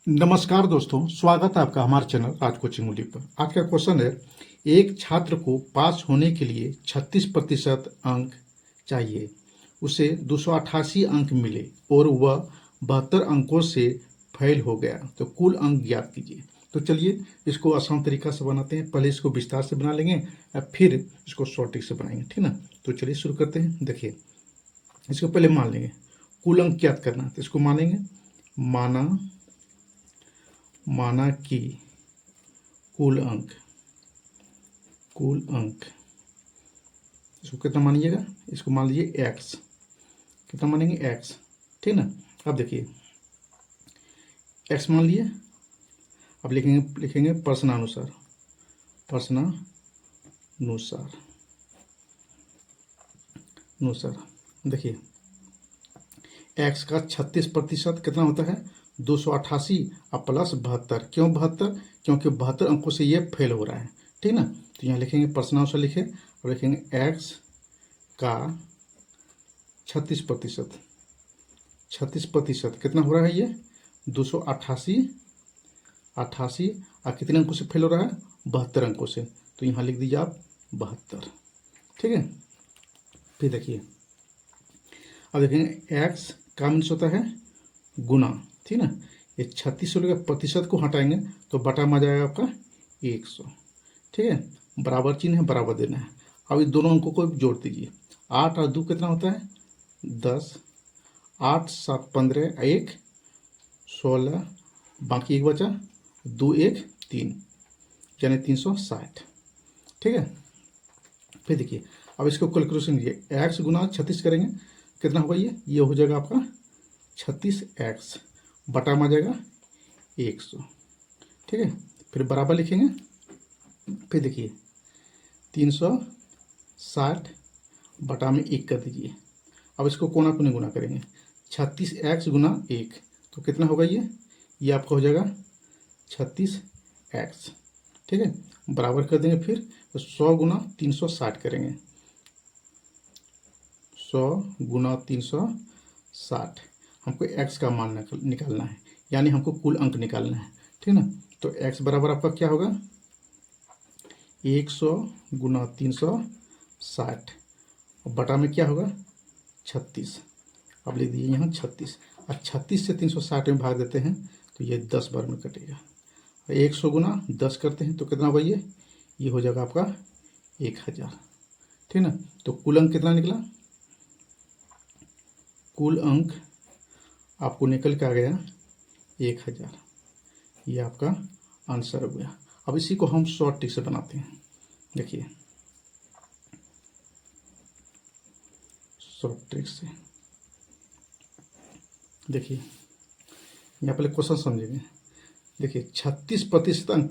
नमस्कार दोस्तों, स्वागत है आपका हमारे चैनल आज कोचिंग मूली पर। आज का क्वेश्चन है, एक छात्र को पास होने के लिए 36% अंक चाहिए। उसे 288 अंक मिले और वह 72 अंकों से फेल हो गया, तो कुल अंक ज्ञात कीजिए। तो चलिए इसको आसान तरीका से बनाते हैं। पहले इसको विस्तार से बना लेंगे और फिर इसको शॉर्ट ट्रिक से बनाएंगे, ठीक ना। तो चलिए शुरू करते हैं। देखिए, इसको पहले मान लेंगे, कुल अंक ज्ञात करना है। तो इसको मानेंगे, माना कि कुल अंक इसको कितना मानिएगा, इसको मान लीजिए x। कितना मानेंगे, x, ठीक ना। अब देखिए x मान लिए। अब लिखेंगे प्रश्नानुसार। देखिए x का 36% कितना होता है, 288 और प्लस 72। क्यों 72? क्योंकि 72 अंकों से ये फेल हो रहा है, ठीक ना। तो यहाँ लिखेंगे प्रश्नानुसार लिखे और लिखेंगे x का 36%। 36% कितना हो रहा है, ये 288 और कितने अंकों से फेल हो रहा है, 72 अंकों से। तो यहाँ लिख दीजिए आप 72, ठीक है। फिर देखिए, अब देखेंगे x का मीन्स होता है गुना, ठीक ना। ये 36 का प्रतिशत को हटाएंगे तो बटा में आ जाएगा आपका 100, ठीक है। बराबर चिन्ह है, बराबर देना है। अब इस दोनों अंकों को जोड़ दीजिए। 8 और 2 कितना होता है, 10। 8 7 15, 1 16, बाकी एक बचा, 2 1 3, यानी 360, ठीक है। फिर देखिए, अब इसको कैलकुलेशन कीजिए। एक्स गुना 36 करेंगे, कितना होगा, ये हो जाएगा आपका 36x बटा में आ जाएगा 100, ठीक है। फिर बराबर लिखेंगे। फिर देखिए 360 बटा में 1 कर दीजिए। अब इसको कोना कोने गुना करेंगे। 36x गुना 1 तो कितना होगा, ये आपका हो जाएगा 36x, ठीक है। बराबर कर देंगे। फिर तो 100 गुना 360 करेंगे। 100 गुना 360, हमको x का मान निकालना है, यानी हमको कुल अंक निकालना है, ठीक ना। तो x बराबर आपका क्या होगा, 100 गुना 360 और बटा में क्या होगा 36। अब लिख दीजिए यहाँ 36 और 36 से 360 में भाग देते हैं तो ये 10 बार में कटेगा। 100 गुना 10 करते हैं तो कितना होगा, ये हो जाएगा आपका 1000, ठीक ना। तो कुल अंक कितना निकला, कुल अंक आपको निकल के आ गया 1000। ये आपका आंसर हो गया। अब इसी को हम शॉर्ट ट्रिक से बनाते हैं। देखिए शॉर्ट ट्रिक से, देखिए यहाँ पहले क्वेश्चन समझेंगे। देखिए 36%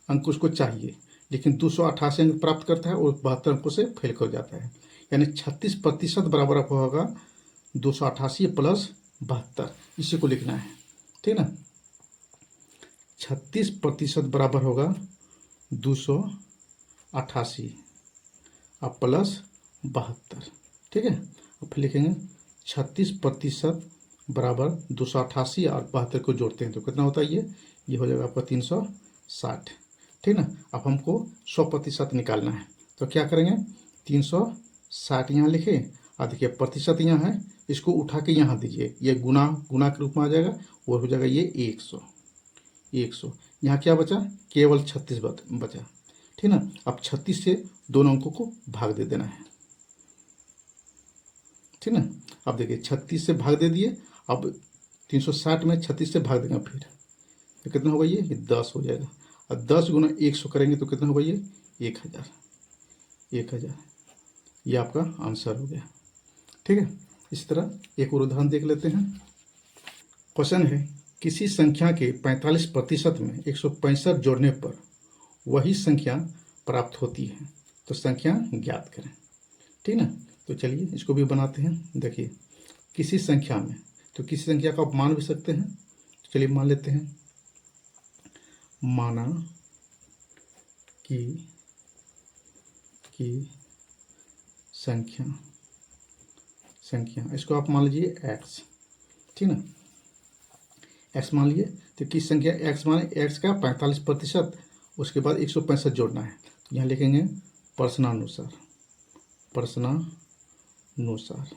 अंक उसको चाहिए, लेकिन 288 अंक प्राप्त करता है और 72 अंकों से फेल कर जाता है। यानी 36% बराबर आपको होगा 288 प्लस 72, इसी को लिखना है, ठीक ना। 36% बराबर होगा 288 और प्लस 72, ठीक है। और फिर लिखेंगे 36% बराबर 288 और 72 को जोड़ते हैं तो कितना होता है, ये हो जाएगा आपका 360, ठीक ना। अब हमको 100% निकालना है तो क्या करेंगे, 360 यहाँ लिखे और देखिए प्रतिशत यहाँ है, इसको उठा के यहाँ दीजिए, ये गुना के रूप में आ जाएगा और हो जाएगा ये 100। यहाँ क्या बचा, केवल 36 बचा, ठीक ना। अब 36 से दोनों अंकों को भाग दे देना है, ठीक ना। अब देखिए 36 से भाग दे दिए। अब 360 में 36 से भाग देंगे फिर तो कितना होगा, ये 10 हो जाएगा। और 10 गुना 100 करेंगे तो कितना होगा, ये 1000। ये आपका आंसर हो गया, ठीक है। इस तरह एक और उदाहरण देख लेते हैं। क्वेश्चन है, किसी संख्या के 45% में 165 जोड़ने पर वही संख्या प्राप्त होती है, तो संख्या ज्ञात करें, ठीक ना। तो चलिए इसको भी बनाते हैं। देखिए किसी संख्या में, तो किसी संख्या को आप मान भी सकते हैं। तो चलिए मान लेते हैं, माना कि संख्या इसको आप मान लीजिए x, ठीक ना। एक्स मान लिए। तो किस संख्या एक्स माने, एक्स का 45%, उसके बाद 165 जोड़ना है। तो यहाँ लिखेंगे प्रश्नानुसार, प्रश्नानुसार,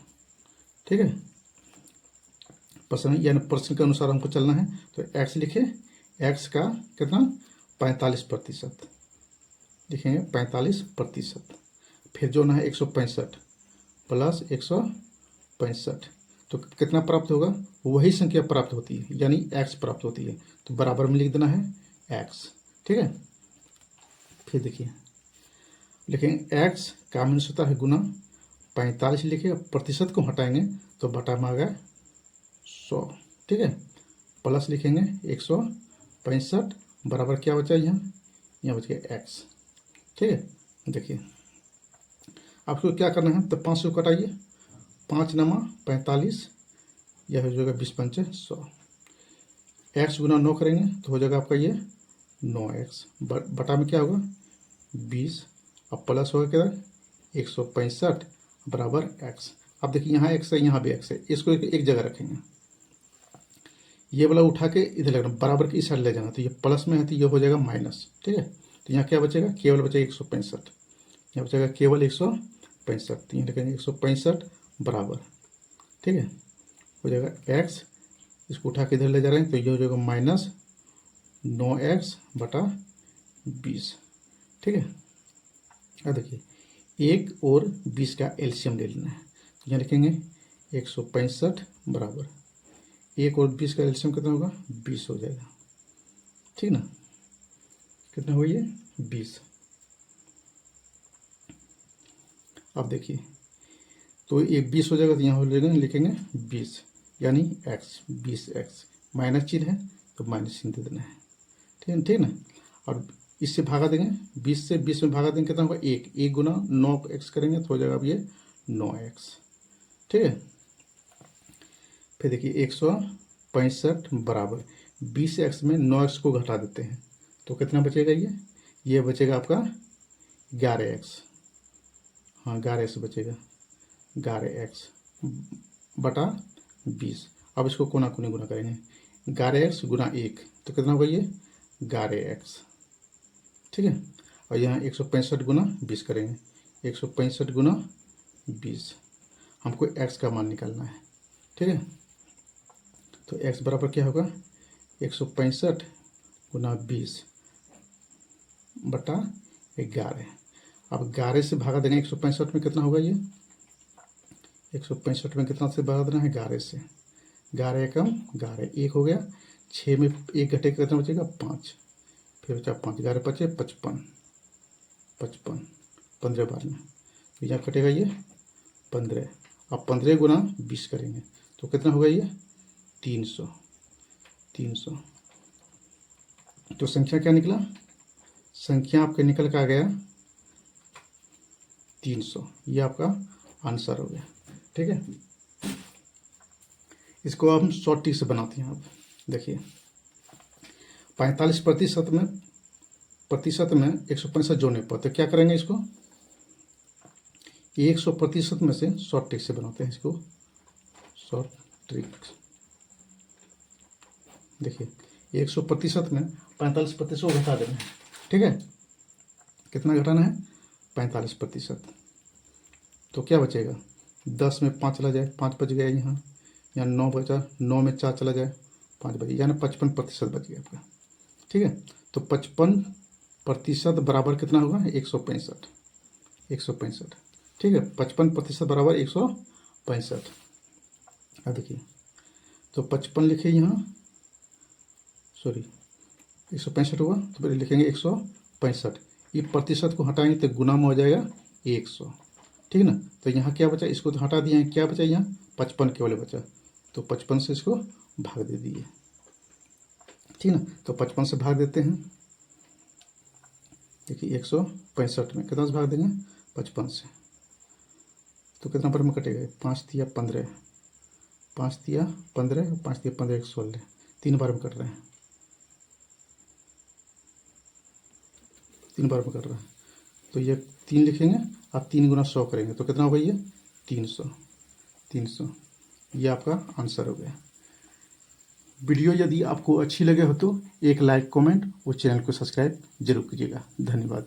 ठीक है। प्रश्न यानी प्रश्न के अनुसार हमको चलना है। तो एक्स लिखे, एक्स का कितना 45% लिखेंगे, 45%। फिर जोड़ना है 165 प्लस 165, तो कितना प्राप्त होगा, वही संख्या प्राप्त होती है, यानी एक्स प्राप्त होती है। तो बराबर में लिख देना है एक्स, ठीक है। फिर देखिए लिखेंगे एक्स का मीन्स होता है गुना 45 लिखे, प्रतिशत को हटाएंगे तो बटा में आ गया 100, ठीक है। प्लस लिखेंगे 165 बराबर क्या बचा, यहाँ बच गया एक्स, ठीक है। देखिए आपको क्या करना है, तो 5 से कटाइए, 5 नमा 45, यह हो जाएगा 20 पंचे 100। एक्स गुना 9 करेंगे तो हो जाएगा आपका ये 9x, बटा में क्या होगा 20, अब प्लस होगा क्या 165 बराबर एक्स। अब देखिए यहाँ एक्स है, यहाँ भी एक्स है, इसको एक जगह रखेंगे, ये वाला उठा के इधर लगना, बराबर की इस साइड ले जाना। तो ये प्लस में है तो ये हो जाएगा माइनस, ठीक है। तो यहाँ क्या बचेगा, केवल बचेगा 165, यहाँ बचेगा केवल 165। तो यहाँ लिखेंगे 165 बराबर, ठीक है, हो जाएगा एक्स, इसको उठा के इधर ले जा रहे हैं तो ये हो जाएगा माइनस 9x बटा 20, ठीक है। अब देखिए 1 और 20 का एलसीएम ले लेना है। तो यहाँ लिखेंगे 165 बराबर 1 और 20 का एलसीएम कितना होगा, 20 हो जाएगा, ठीक ना। कितना हुआ ये 20। अब देखिए तो ये 20 हो जाएगा, तो यहाँ हो जाएगा लिखेंगे 20 यानी एक्स, 20x, माइनस चिन्ह है तो माइनस चिन्ह दे देना है, ठीक ना। और इससे भागा देंगे, 20 से 20 में भागा देंगे कितना होगा 1 गुना 9x करेंगे तो हो जाएगा अब ये 9x, ठीक है। फिर देखिए 165 बराबर 20x में 9x को घटा देते हैं तो कितना बचेगा, ये बचेगा आपका 11x, हाँ 11x बचेगा, 11x बटा 20। अब इसको कोना कोने गुना करेंगे, 11x गुना 1 तो कितना होगा ये 11x, ठीक है। और यहाँ 165 गुना 20 करेंगे, 165 गुना 20, हमको x का मान निकालना है, ठीक है। तो x बराबर क्या होगा 165 गुना 20 बटा 11। अब 11 से भागा देंगे 165 में, कितना होगा ये 165 में कितना से भागा देना है 11 से, 11 एकम 11, 1 हो गया, 6 में 1 घटे कितना बचेगा 5, फिर बचा 5, 11 बचे 55, 15 बार में, तो यहाँ कटेगा ये 15। अब 15 गुना 20 करेंगे तो कितना होगा ये 300। तो संख्या क्या निकला, संख्या आपके निकल के आ गया 300, ये आपका आंसर हो गया, ठीक है। इसको हम शॉर्ट ट्रिक से बनाते हैं। आप देखिए 45% में 165 जोड़ने पर तो क्या करेंगे, इसको 100% में से शॉर्ट ट्रिक से बनाते हैं, इसको शॉर्ट ट्रिक। देखिए 100% में 45% को घटा देना है, ठीक है। कितना घटाना है 45%, तो क्या बचेगा 10 में 5 चला जाए, 5 बच गया, यहाँ 9 बचा, 9 में 4 चला जाए 5 बचे, यानी 55% बच गया आपका, ठीक है। तो 55% बराबर कितना होगा 165, ठीक है। 55% बराबर 165। अब देखिए तो 55 लिखे यहाँ, सॉरी 165 हुआ तो फिर लिखेंगे 165, ये प्रतिशत को हटाएंगे तो गुना में हो जाएगा 100, ठीक ना। तो यहाँ क्या बचा, इसको तो हटा दिए हैं, क्या बचा यहाँ 55 केवल बचा, तो 55 से इसको भाग दे दिए, ठीक ना। तो 55 से भाग देते हैं, देखिए 165 में कितना से भाग देंगे 55 से, तो कितना पर में कटेगा 5 तिया 15, 5 तिया 15, 5 तिया 15, 16, 3 बार में कट रहे हैं, 3 बार में कट रहा है। तो ये 3 लिखेंगे, आप 3 गुना 100 करेंगे तो कितना होगा ये 300, ये आपका आंसर हो गया। वीडियो यदि आपको अच्छी लगे हो तो एक लाइक कमेंट और चैनल को सब्सक्राइब जरूर कीजिएगा। धन्यवाद।